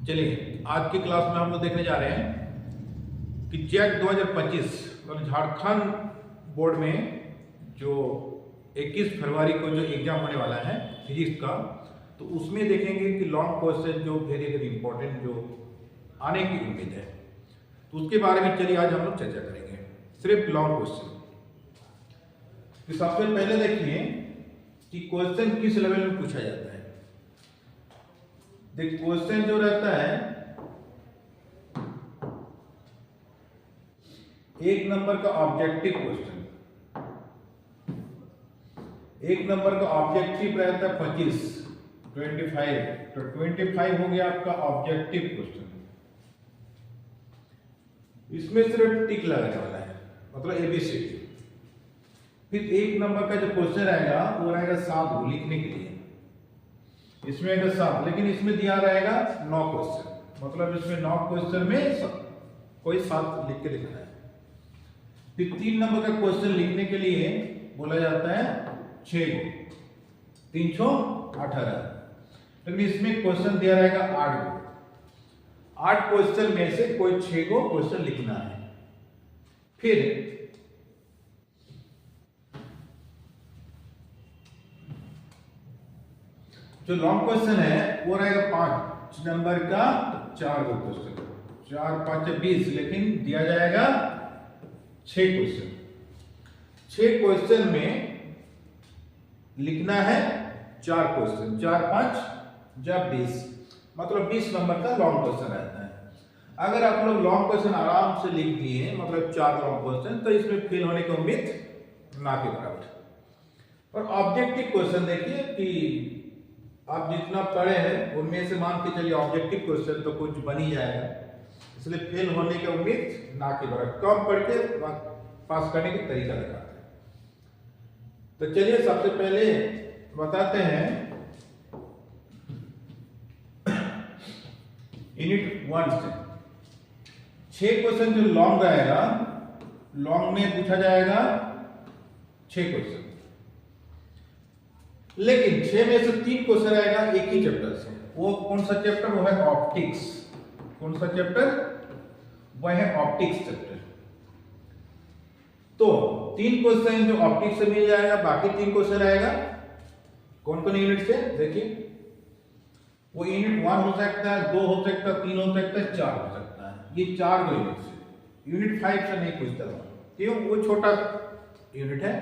चलिए आज की क्लास में हम लोग देखने जा रहे हैं कि जेट 2025 मतलब झारखंड बोर्ड में जो 21 फरवरी को जो एग्जाम होने वाला है फिजिक्स का, तो उसमें देखेंगे कि लॉन्ग क्वेश्चन जो वेरी वेरी इंपॉर्टेंट जो आने की उम्मीद है, तो उसके बारे में चलिए आज हम लोग चर्चा करेंगे। सिर्फ लॉन्ग क्वेश्चन तो सबसे पहले देखिए कि क्वेश्चन किस लेवल में पूछा जाता है। देखिए क्वेश्चन जो रहता है एक नंबर का ऑब्जेक्टिव क्वेश्चन, एक नंबर का ऑब्जेक्टिव रहता है 25 तो 25 हो गया आपका ऑब्जेक्टिव क्वेश्चन। इसमें सिर्फ टिक लगाने वाला है, मतलब एबीसीडी। फिर एक नंबर का जो क्वेश्चन रहेगा वो रहेगा 7 लिखने के लिए, इसमें अगर 7, लेकिन इसमें दिया रहेगा 9 क्वेश्चन, मतलब इसमें 9 क्वेश्चन में कोई 7 लिख के लिखना है। फिर 3 नंबर का क्वेश्चन लिखने के लिए बोला जाता है 6 को, 3 6 18, लेकिन इसमें क्वेश्चन दिया रहेगा 8 को। 8 क्वेश्चन में से कोई 6 को क्वेश्चन लिखना है। फिर जो लॉन्ग क्वेश्चन है वो रहेगा 5 नंबर का 4 को क्वेश्चन, 4 5 20, लेकिन दिया जाएगा 6 क्वेश्चन। 6 क्वेश्चन में लिखना है 4 क्वेश्चन, 4 5 जब 20, मतलब 20 नंबर का लॉन्ग क्वेश्चन रहता है। अगर आप लोग लॉन्ग क्वेश्चन आराम से लिख दिए, मतलब 4 लॉन्ग क्वेश्चन, तो इसमें फेल होने की उम्मीद ना के बराबर। और ऑब्जेक्टिव क्वेश्चन देखिए कि आप जितना पढ़े हैं उनमें से मान के चलिए ऑब्जेक्टिव क्वेश्चन तो कुछ बन ही जाएगा, इसलिए फेल होने की उम्मीद ना के बराबर। कम पढ़ के पास करने की तरीका दिखाते हैं। तो चलिए सबसे पहले बताते हैं यूनिट 1 से 6 क्वेश्चन जो लॉन्ग रहेगा, लॉन्ग में पूछा जाएगा 6 क्वेश्चन, लेकिन 6 में से 3 क्वेश्चन आएगा एक ही चैप्टर से। वो कौन सा चैप्टर? वो है ऑप्टिक्स। कौन सा चैप्टर? वह है ऑप्टिक्स चैप्टर। तो 3 क्वेश्चन जो ऑप्टिक्स से मिल जाएगा, बाकी 3 क्वेश्चन आएगा कौन कौन यूनिट से? देखिए वो यूनिट 1 हो सकता है, 2 हो सकता है, 3 हो सकता है, 4 हो सकता है। ये 4 गो यूनिट से, यूनिट 5 से नहीं पूछता था, क्यों? वो छोटा यूनिट है,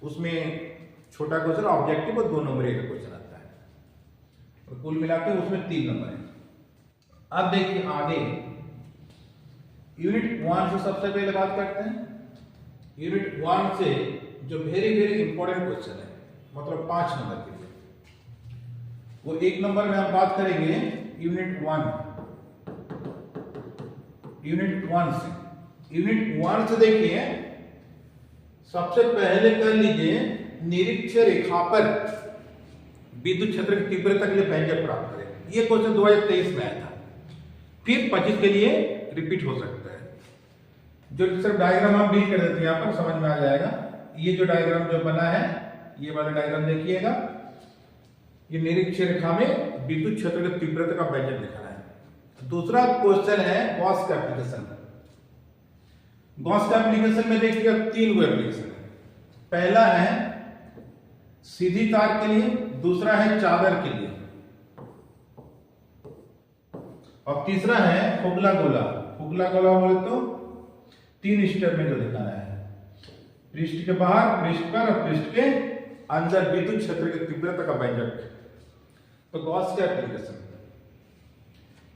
उसमें छोटा क्वेश्चन ऑब्जेक्टिव और 2 नंबर का क्वेश्चन आता है, और कुल मिलाकर उसमें 3 नंबर है। अब देखिए आगे यूनिट 1 से सबसे पहले बात करते हैं। यूनिट 1 से जो वेरी वेरी इंपॉर्टेंट क्वेश्चन है, मतलब 5 नंबर के लिए, वो 1 नंबर में हम बात करेंगे यूनिट 1 से। यूनिट 1 से देखिए सबसे पहले कर लीजिए निरीक्षण रेखा पर विद्युत क्षेत्र की तीव्रता के लिए व्यंजक प्राप्त करें। ये क्वेश्चन 2023 में आया था, फिर 25 के लिए रिपीट हो सकता है। जो सिर्फ डायग्राम हम भी कर देते हैं, यहाँ पर समझ में आ जाएगा। ये जो डायग्राम जो बना है, ये वाला डायग्राम देखिएगा, ये निरीक्षण रेखा में विद्युत क्षेत्र की तीव्रता का व्यंजक दिखाना है। दूसरा क्वेश्चन है गॉस का एप्लीकेशन। गॉस का एप्लीकेशन में देखिएगा 3 गो एप्लीकेशन है। पहला है सीधी तार के लिए, दूसरा है चादर के लिए, और तीसरा है फुगला गोला। फुगला गोला बोले तो 3 स्टेप में जो दिखाना है, पृष्ठ के बाहर, पृष्ठ पर और पृष्ठ के अंदर विद्युत क्षेत्र की तीव्रता का व्यंजक। तो गॉस के एप्लीकेशन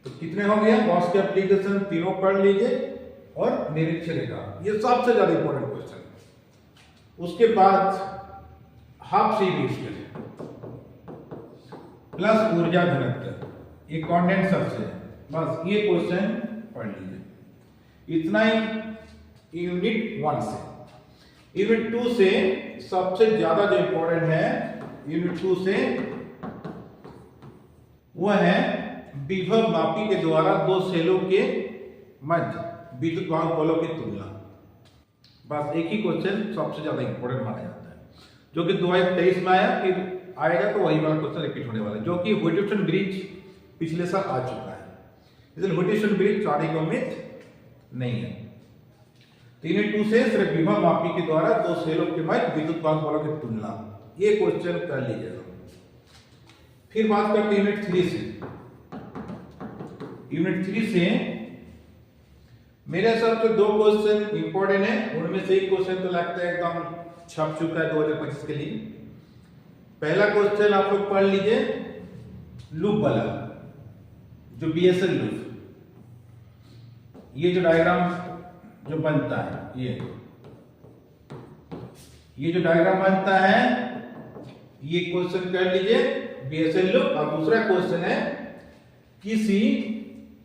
तो कितने हो गया? गॉस के एप्लीकेशन तीनों पढ़ लीजिए, और निरीक्षण रेखा, ये सबसे ज्यादा इंपॉर्टेंट क्वेश्चन। उसके बाद हाफ सीरीज प्लस ऊर्जा घनत्व, ये कॉन्डेंसर से, बस ये क्वेश्चन पढ़ लीजिए। इतना ही यूनिट 1 से। यूनिट 2 से सबसे ज्यादा जो इंपॉर्टेंट है यूनिट 2 से, वह है विभव मापी के द्वारा 2 सेलों के मध्य विद्युत वाहक बलों की तुलना। बस एक ही क्वेश्चन सबसे ज्यादा इंपॉर्टेंट माना जाता है, जो कि 2023 में आया, फिर आएगा तो वही वाला क्वेश्चन रिपीट होने वाला है, जो कि व्हिटस्टोन ब्रिज पिछले साल आ चुका है। इसलिए वोल्टेज ब्रिज चौड़ाई की उम्मीद नहीं है। 3.2 से सिर्फ विभव मापी के द्वारा दो सेलों के मध्य विद्युत वाहक बलों की तुलना, ये क्वेश्चन कर लीजिएगा। फिर बात करते हैं यूनिट 3 से। यूनिट 3 से मेरे हिसाब से दो क्वेश्चन इंपॉर्टेंट है, उनमें से एक क्वेश्चन तो लगता है एकदम छप चुका है 2025 के लिए। पहला क्वेश्चन आप लोग पढ़ लीजिए, लूप वाला जो बीएसएल लूप, ये जो डायग्राम जो बनता है, ये जो डायग्राम बनता है, ये क्वेश्चन कर लीजिए बीएसएल लूप। और दूसरा क्वेश्चन है किसी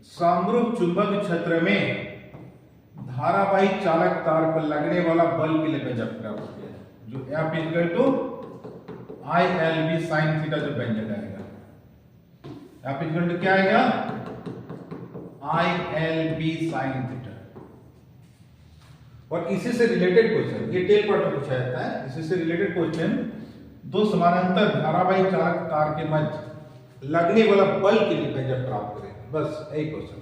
समरूप चुंबक क्षेत्र में धारावाही चालक तार पर लगने वाला बल के लिए व्यंजक प्राप्त किया है, जो F equal to ILB sin theta जो व्यंजक आएगा, F इक्वल टू क्या आएगा, ILB sin थीटा। और इसी से रिलेटेड क्वेश्चन, ये टेल पार्ट में पूछा जाता है, इसी से रिलेटेड क्वेश्चन, दो समानांतर धारावाही चालक तार के मध्य लगने वाला बल के लिए व्यंजक प्राप्त करें, बस एक क्वेश्चन।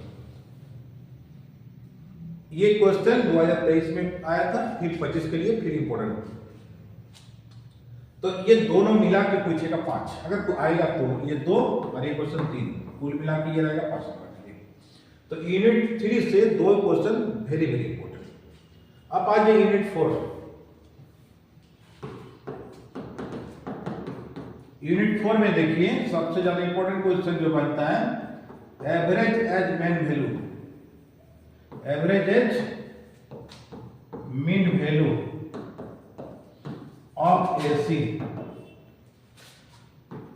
ये क्वेश्चन 2023 में आया था, फिर 25 के लिए फिर इंपॉर्टेंट। तो ये दोनों मिला के पूछेगा 5, अगर आएगा तो ये 2 और ये क्वेश्चन 3, कुल मिला के ये रहेगा 5 नंबर के लिए। तो यूनिट 3 से 2 क्वेश्चन वेरी वेरी इंपॉर्टेंट। अब आ जाए यूनिट 4। यूनिट 4 में देखिए सबसे ज्यादा इंपॉर्टेंट क्वेश्चन जो बनता है, average age mean value, average age mean value of AC.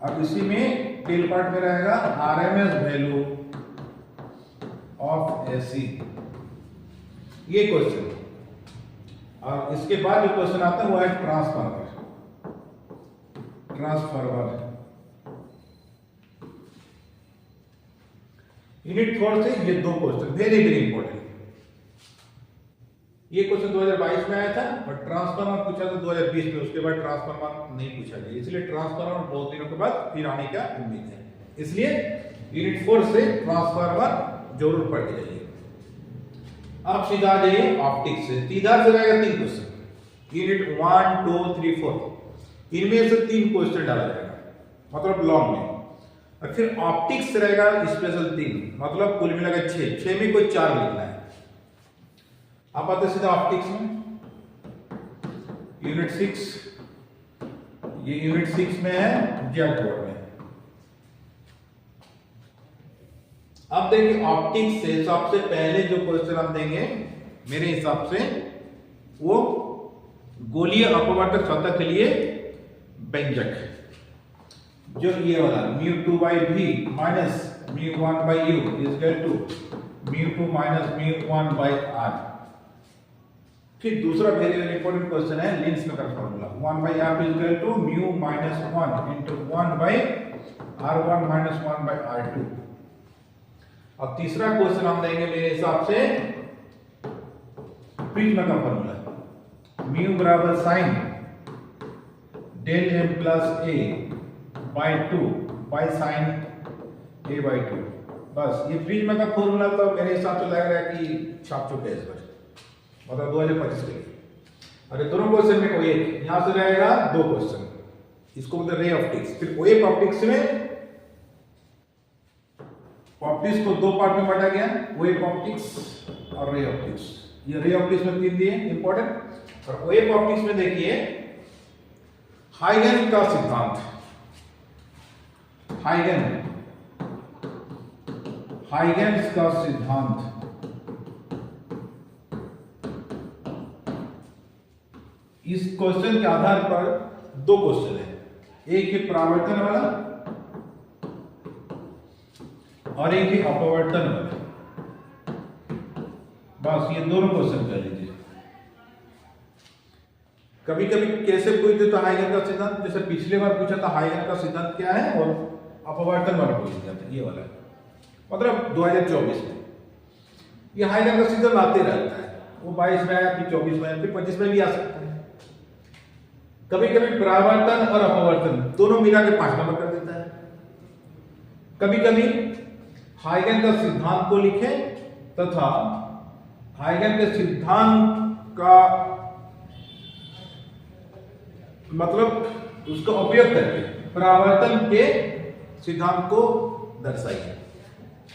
अब इसी में टेल पार्ट में रहेगा आरएमएस वैल्यू ऑफ एसी, ये क्वेश्चन। और इसके बाद जो क्वेश्चन आता है वो है ट्रांसफार्मर। यूनिट 4 से ये 2 क्वेश्चन वेरी वेरी इंपॉर्टेंट। ये क्वेश्चन 2022 में आया था और ट्रांसफार्मर पूछा था 2020 में, उसके बाद ट्रांसफार्मर नहीं पूछा गया, इसलिए ट्रांसफार्मर बहुत दिनों के बाद फिर आने का उम्मीद है, इसलिए यूनिट 4 से ट्रांसफार्मर जरूर पढ़ के जाइए। अब सीधा जाइए ऑप्टिक्स से, सीधा से रहेगा 3 क्वेश्चन, यूनिट 1 2 3 4, इनमें से 3 क्वेश्चन डाला जाएगा, मतलब लॉन्ग में। और फिर ऑप्टिक्स रहेगा स्पेशल 3, मतलब कुल मिलाकर 6 में कोई 4 लिखना है। आप आते सीधा ऑप्टिक्स में, यूनिट 6, ये यूनिट 6 में है जेट बोर्ड में। अब देखिए ऑप्टिक्स से सबसे पहले जो क्वेश्चन हम देंगे मेरे हिसाब से वो गोलीय अपवर्तक सतह के लिए व्यंजक, जो ये वाला μ2/v minus μ1/u is equal to μ2 minus μ1/r। फिर दूसरा वेरी इंपॉर्टेंट क्वेश्चन है लेंस का formula, 1/r is equal to μ minus 1 into 1/r1 minus 1/r2। और तीसरा क्वेश्चन हम देंगे मेरे हिसाब से प्रिज्म का फार्मूला, μ बराबर sine del m plus a by 2 by sine a by 2। बस ये प्रिज्म का फार्मूला तो मेरे हिसाब से लग रहा है कि छाप चुके हैं इस बार, मतलब 2025 के लिए। और दोनों क्वेश्चन में कोई एक यहां से रहेगा 2 क्वेश्चन, इसको बोलते रे ऑप्टिक्स। फिर वेव ऑप्टिक्स में ऑप्टिक्स को 2 पार्ट में बांटा गया, वेव ऑप्टिक्स और रे ऑप्टिक्स। ये रे ऑप्टिक्स में 3 दिए इंपॉर्टेंट। और वेव ऑप्टिक्स में देखिए हाइगन का सिद्धांत, हाइगन्स का सिद्धांत, इस क्वेश्चन के आधार पर 2 क्वेश्चन है, एक है परावर्तन वाला और एक है अपवर्तन वाला। बस ये दोनों क्वेश्चन कर लीजिए। कभी कभी कैसे पूछते तो हाइगन का सिद्धांत, जैसे पिछले बार पूछा था हाइगन का सिद्धांत क्या है, और अपवर्तन वाला पूछ लिया था ये वाला, मतलब 2024 में। ये हाइगन का सिद्धांत आते रहता है, वो 22 में आया, फिर 24 में आया, फिर 25 में भी आ सकता है। कभी कभी परावर्तन और अपवर्तन दोनों मिला के 5 नंबर कर देता है। कभी कभी हाइगन का सिद्धांत को लिखें तथा हाइगन के सिद्धांत का मतलब उसका उपयोग करके परावर्तन के सिद्धांत को दर्शाइए।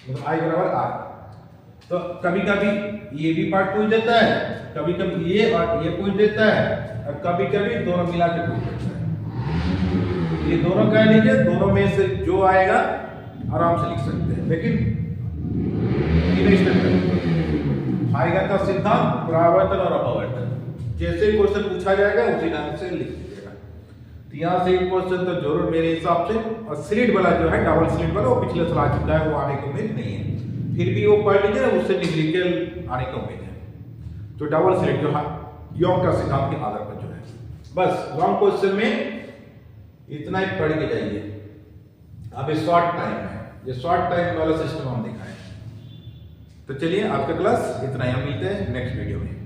मतलब I बराबर R। तो कभी कभी ये भी पार्ट पूछ देता है, कभी कभी ये और ये पूछ देता है, और कभी कभी दोनों मिला के पूछ देता है। ये दोनों कह लीजिए, दोनों में से जो आएगा आराम से लिख सकते हैं, लेकिन हाइगन का सिद्धांत, परावर्तन और अपवर्तन जैसे क्वेश्चन पूछा जाएगा उसी ढंग से लिख दीजिएगा। तो यहाँ से एक क्वेश्चन तो जरूर मेरे हिसाब से, और स्लिट वाला जो है डबल स्लिट वाला वो पिछले साल आ चुका है, वो आने की उम्मीद नहीं है, फिर भी वो पढ़ लीजिए, उससे न्यूमेरिकल आने की उम्मीद है। तो डबल स्लिट जो है योग का सिद्धांत के आधार पर जो है, बस लॉन्ग क्वेश्चन में इतना ही पढ़ के जाइए। अब शॉर्ट टाइम है, ये शॉर्ट टाइम वाला सिस्टम हम दिखाएं। तो चलिए आज का क्लास इतना ही, हम मिलते हैं नेक्स्ट वीडियो में।